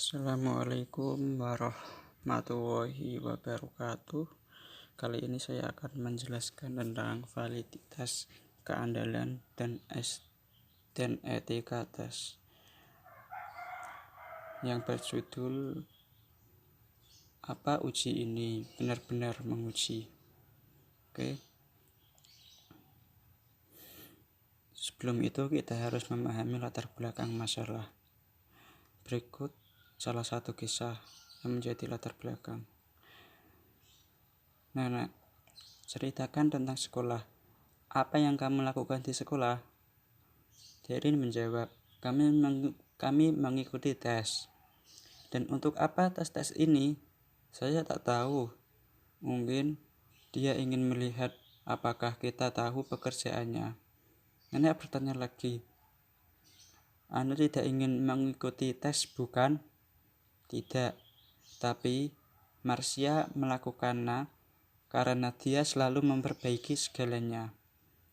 Assalamualaikum warahmatullahi wabarakatuh. Kali ini saya akan menjelaskan tentang validitas, keandalan, dan etika tes yang berjudul apa uji ini benar-benar menguji. Oke. Sebelum itu kita harus memahami latar belakang masalah. Berikut salah satu kisah yang menjadi latar belakang. Nana, ceritakan tentang sekolah. Apa yang kamu lakukan di sekolah? Derin menjawab, kami mengikuti tes. Dan untuk apa tes-tes ini? Saya tak tahu. Mungkin dia ingin melihat apakah kita tahu pekerjaannya. Nenek bertanya lagi, Anda tidak ingin mengikuti tes, bukan? Tidak, tapi Marcia melakukannya karena dia selalu memperbaiki segalanya.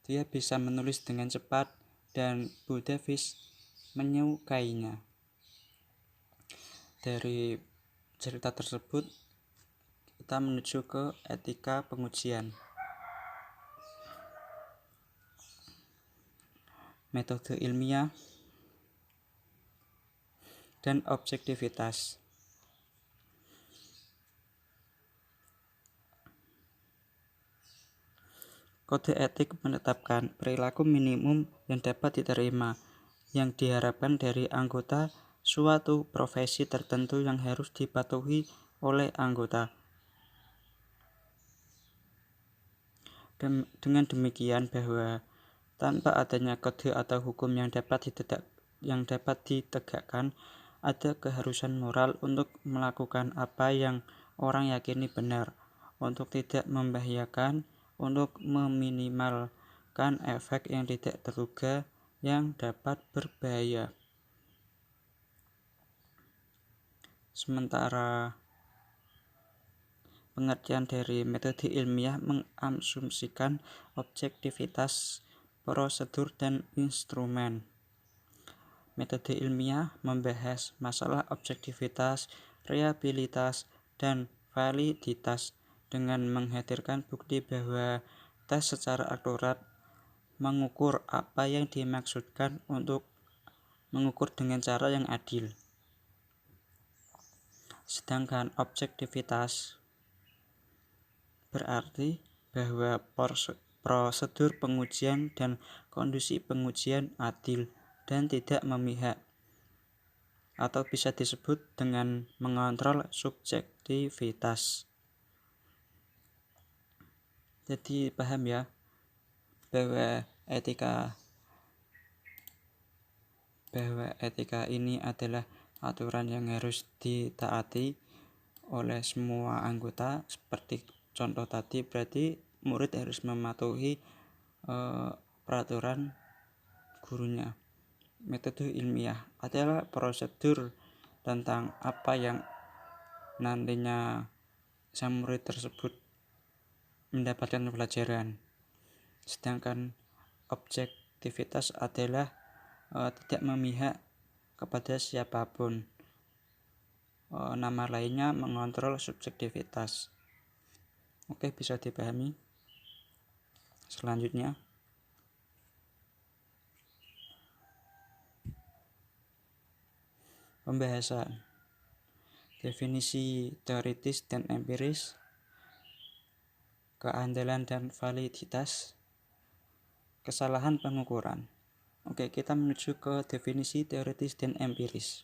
Dia bisa menulis dengan cepat dan Bu Davis menyukainya. Dari cerita tersebut kita menuju ke etika pengujian. Metode ilmiah dan objektivitas. Kode etik menetapkan perilaku minimum yang dapat diterima, yang diharapkan dari anggota suatu profesi tertentu yang harus dipatuhi oleh anggota. Dengan demikian bahwa tanpa adanya kode atau hukum yang dapat ditegakkan, ada keharusan moral untuk melakukan apa yang orang yakini benar, untuk tidak membahayakan, untuk meminimalkan efek yang tidak terduga yang dapat berbahaya. Sementara pengertian dari metode ilmiah mengasumsikan objektivitas prosedur dan instrumen. Metode ilmiah membahas masalah objektivitas, reliabilitas, dan validitas dengan menghadirkan bukti bahwa tes secara akurat mengukur apa yang dimaksudkan untuk mengukur dengan cara yang adil. Sedangkan objektivitas berarti bahwa prosedur pengujian dan kondisi pengujian adil dan tidak memihak, atau bisa disebut dengan mengontrol subjektivitas. Jadi paham ya bahwa etika ini adalah aturan yang harus ditaati oleh semua anggota. Seperti contoh tadi, berarti murid harus mematuhi peraturan gurunya. Metode ilmiah adalah prosedur tentang apa yang nantinya sang murid tersebut mendapatkan pelajaran. Sedangkan objektivitas adalah tidak memihak kepada siapapun. Nama lainnya mengontrol subjektivitas. Oke, bisa dipahami. Selanjutnya, pembahasan definisi teoritis dan empiris, keandalan dan validitas, kesalahan pengukuran. Oke, kita menuju ke definisi teoritis dan empiris.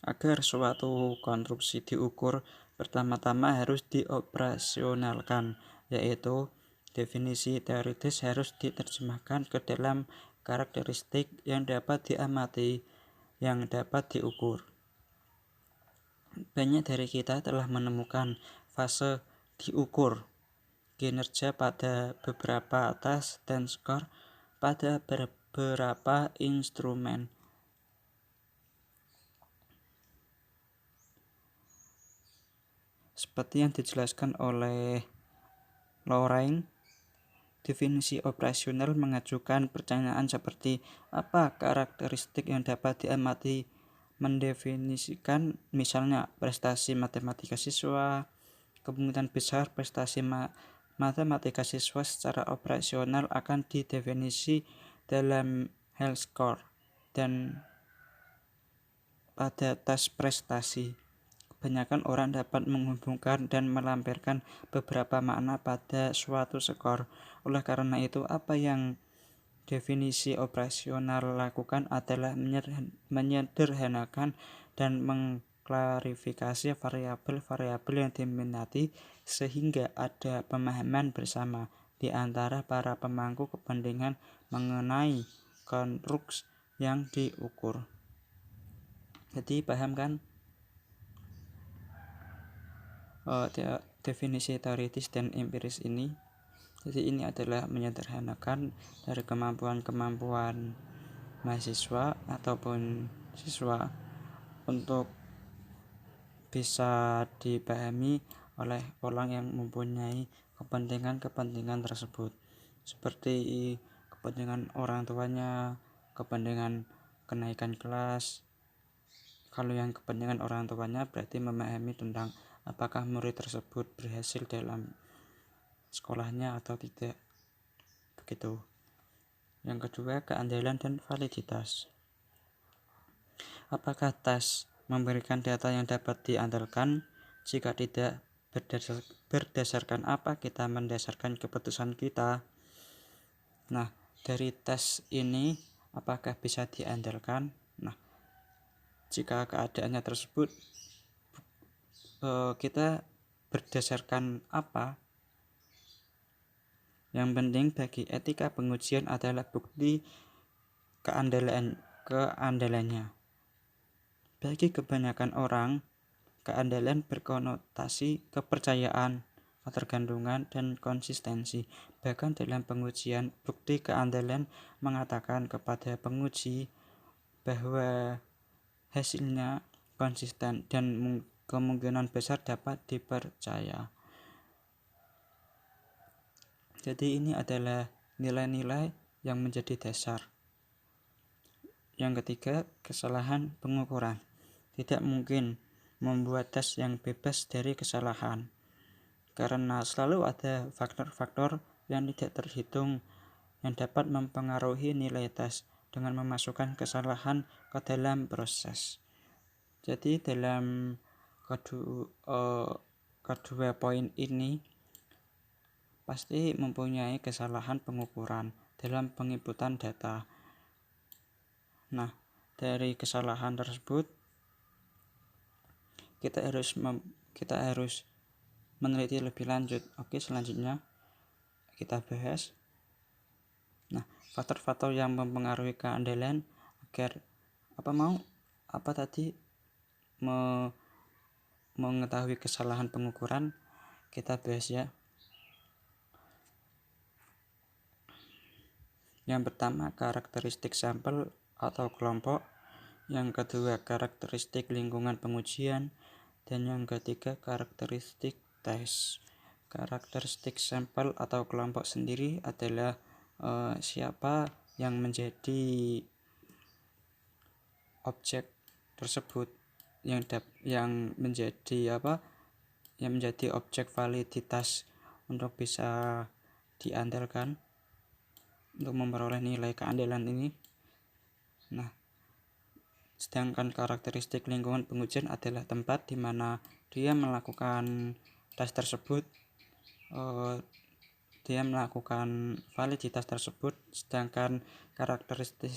Agar suatu konstruksi diukur, pertama-tama harus dioperasionalkan, yaitu definisi teoritis harus diterjemahkan ke dalam karakteristik yang dapat diamati, yang dapat diukur. Banyak dari kita telah menemukan fase diukur, kinerja pada beberapa tes dan skor pada beberapa instrumen. Seperti yang dijelaskan oleh Lorraine Definisi operasional mengajukan pertanyaan seperti apa karakteristik yang dapat diamati, mendefinisikan misalnya prestasi matematika siswa. Kemungkinan besar prestasi matematika siswa secara operasional akan didefinisi dalam health score dan pada tes prestasi. Kebanyakan orang dapat menghubungkan dan melampirkan beberapa makna pada suatu skor. Oleh karena itu, apa yang definisi operasional lakukan adalah menyederhanakan dan mengklarifikasi variabel-variabel yang diminati sehingga ada pemahaman bersama di antara para pemangku kepentingan mengenai konstruksi yang diukur. Jadi paham kan? Definisi teoritis dan empiris ini. Jadi ini adalah menyederhanakan dari kemampuan mahasiswa ataupun siswa untuk bisa dipahami oleh orang yang mempunyai kepentingan tersebut, seperti kepentingan orang tuanya, kepentingan kenaikan kelas. Kalau yang kepentingan orang tuanya berarti memahami tentang apakah murid tersebut berhasil dalam sekolahnya atau tidak, begitu. Yang kedua, keandalan dan validitas. Apakah tes memberikan data yang dapat diandalkan? Jika tidak, berdasarkan apa kita mendasarkan keputusan kita? Nah, dari tes ini apakah bisa diandalkan? Nah, jika keadaannya tersebut kita berdasarkan apa? Yang penting bagi etika pengujian adalah bukti keandalannya. Bagi kebanyakan orang, keandalan berkonotasi kepercayaan, ketergantungan, dan konsistensi. Bahkan dalam pengujian, bukti keandalan mengatakan kepada penguji bahwa hasilnya konsisten dan kemungkinan besar dapat dipercaya. Jadi ini adalah nilai-nilai yang menjadi dasar. Yang ketiga, kesalahan pengukuran. Tidak mungkin membuat tes yang bebas dari kesalahan, karena selalu ada faktor-faktor yang tidak terhitung yang dapat mempengaruhi nilai tes dengan memasukkan kesalahan ke dalam proses. Jadi dalam kedua poin ini pasti mempunyai kesalahan pengukuran dalam penginputan data. Nah, dari kesalahan tersebut kita harus meneliti lebih lanjut. Oke, selanjutnya kita bahas. Nah, faktor-faktor yang mempengaruhi keandalan agar mengetahui kesalahan pengukuran, kita bahas ya. Yang pertama, karakteristik sampel atau kelompok. Yang kedua, karakteristik lingkungan pengujian. Dan yang ketiga, karakteristik tes. Karakteristik sampel atau kelompok sendiri adalah siapa yang menjadi objek tersebut, yang menjadi objek validitas untuk bisa diandalkan untuk memperoleh nilai keandalan ini. Nah, sedangkan karakteristik lingkungan pengujian adalah tempat di mana dia melakukan tes tersebut, dia melakukan validitas tersebut. Sedangkan karakteristik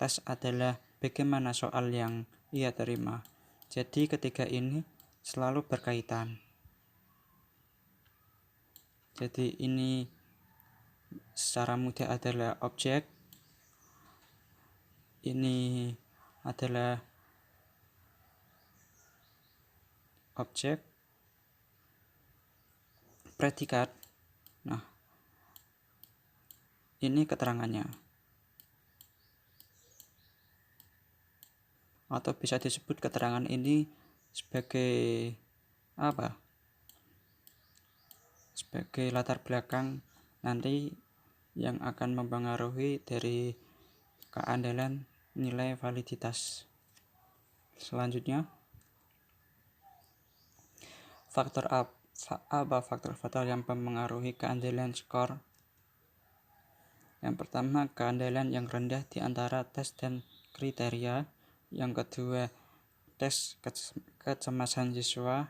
tes adalah bagaimana soal yang ia terima. Jadi ketiga ini selalu berkaitan. Jadi ini secara mudah adalah objek, ini adalah objek, predikat. Nah, ini keterangannya, atau bisa disebut keterangan ini sebagai sebagai latar belakang nanti yang akan mempengaruhi dari keandalan nilai validitas. Selanjutnya, apa faktor-faktor yang mempengaruhi keandalan skor? Yang pertama, keandalan yang rendah di antara tes dan kriteria. Yang kedua, tes kecemasan siswa.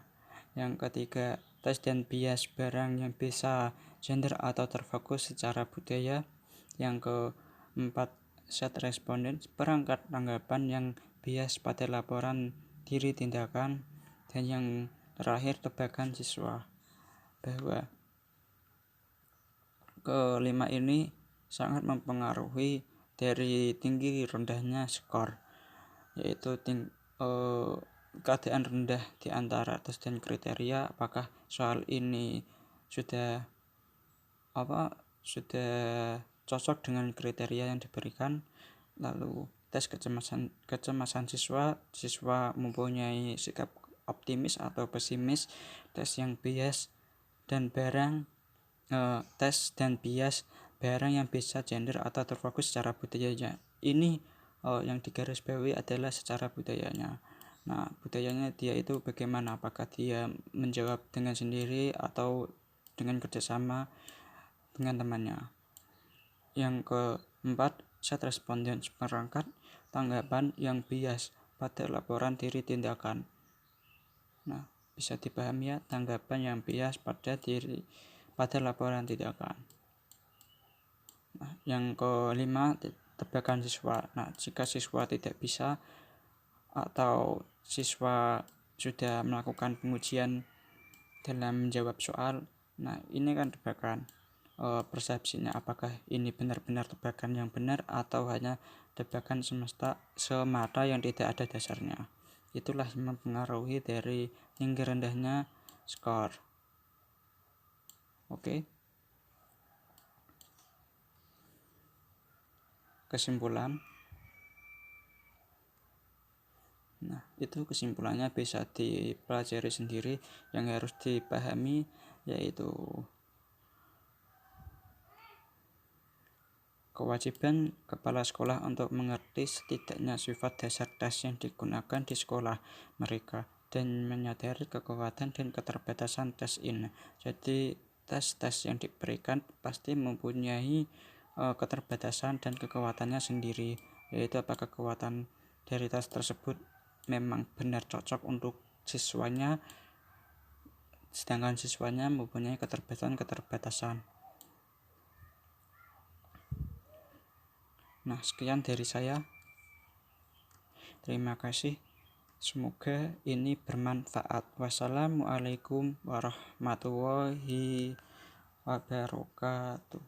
Yang ketiga, tes dan bias barang yang bisa gender atau terfokus secara budaya. Yang keempat, set responden, perangkat tanggapan yang bias pada laporan diri tindakan. Dan yang terakhir, tebakan siswa. Bahwa kelima ini sangat mempengaruhi dari tinggi rendahnya skor, yaitu keadaan rendah di antara tes dan kriteria. Apakah soal ini sudah cocok dengan kriteria yang diberikan. Lalu tes kecemasan siswa mempunyai sikap optimis atau pesimis. Tes yang bias dan bias barang yang bisa gender atau terfokus secara budayanya. Ini yang digarisbawahi adalah secara budayanya. Nah, budayanya dia itu bagaimana? Apakah dia menjawab dengan sendiri atau dengan kerjasama dengan temannya. Yang keempat, set responden, perangkat tanggapan yang bias pada laporan diri tindakan. Nah, bisa dipahami ya, tanggapan yang bias pada laporan tindakan. Nah, yang kelima, tebakan siswa. Nah, jika siswa tidak bisa atau siswa sudah melakukan pengujian dalam menjawab soal, nah ini kan tebakan persepsinya, apakah ini benar-benar tebakan yang benar atau hanya tebakan semata yang tidak ada dasarnya. Itulah yang mempengaruhi dari tinggi rendahnya skor. Oke. Kesimpulan. Nah, itu kesimpulannya bisa dipelajari sendiri. Yang harus dipahami yaitu kewajiban kepala sekolah untuk mengerti setidaknya sifat dasar tes yang digunakan di sekolah mereka dan menyadari kekuatan dan keterbatasan tes ini. Jadi tes-tes yang diberikan pasti mempunyai keterbatasan dan kekuatannya sendiri, yaitu apakah kekuatan dari tes tersebut memang benar cocok untuk siswanya, sedangkan siswanya mempunyai keterbatasan. Nah, sekian dari saya. Terima kasih. Semoga ini bermanfaat. Wassalamualaikum warahmatullahi wabarakatuh.